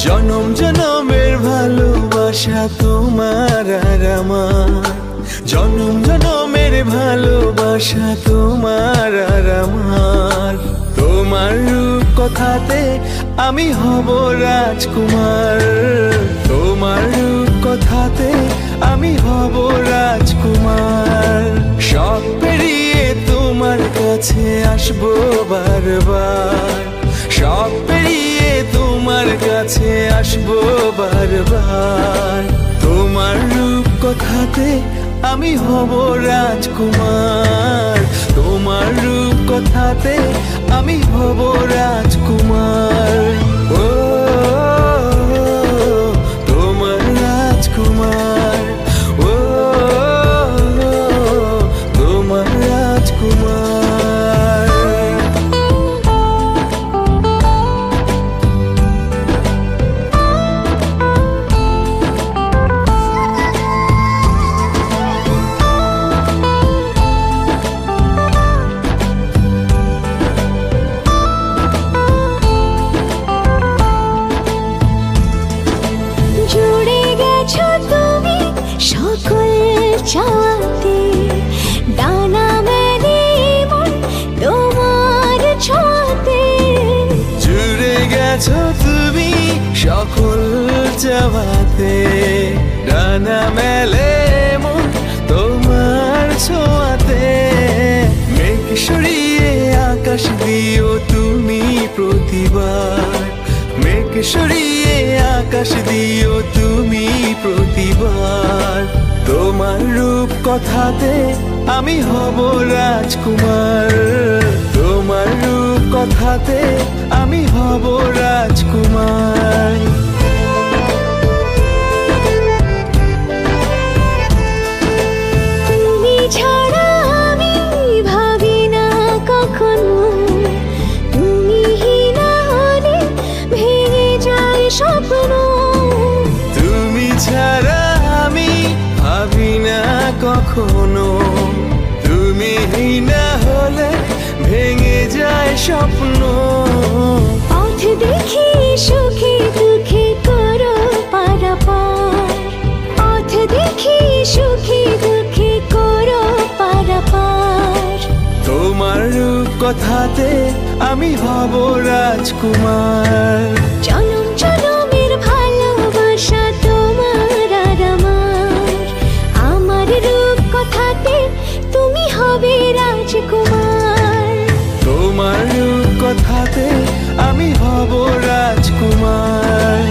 জনম জনমের ভালোবাসা তোমার আর আমার, জনম জনমের ভালোবাসা তোমার আর আমার। তোমার রূপ কথাতে আমি হব রাজকুমার, তোমার রূপ কথাতে আমি হব রাজকুমার। সব পেরিয়ে তোমার কাছে আসবো বারবার, সব পেরিয়ে তোমার কাছে আসবো বারবার। তোমার রূপ কথাতে আমি হব রাজকুমার, তোমার রূপ কথাতে আমি হব রাজকুমার। ও তোমার রাজকুমার, ও তোমার রাজকুমার। সকল চাওয়াতে ডানা মেলে মন তোমার ছোঁয়াতে। জুড়ে গেছো তুমি সকল চাওয়াতে, ডানা মেলে মন তোমার ছোঁয়াতে। মেঘ সরিয়ে আকাশ দিও তুমি প্রতিবার, মেঘ সরিয়ে আকাশ দিও তুমি প্রতিবার। তোমার রূপ কথাতে আমি হব রাজকুমার, তোমার রূপ কথাতে আমি হব রাজকুমার। তুমি ছাড়া আমি ভাবি না কখনো, তুমি না হলে ভেঙে যায় স্বপ্ন। তুমি ছাড়া আমি ভাবি না কখনো, তুমি না হলে ভেঙে যায় স্বপ্ন। পথ দেখি সুখে দুঃখে করো পারাপার, পথ দেখি সুখে দুঃখে করো পারাপার। তোমার রূপ কথাতে আমি হব রাজকুমার, জনম জনমের ভালোবাসা তোমার আর আমার। আমার রূপ কথাতে তুমি হবে রাজকুমার, তোমার রূপ কথাতে আমি হব রাজকুমার।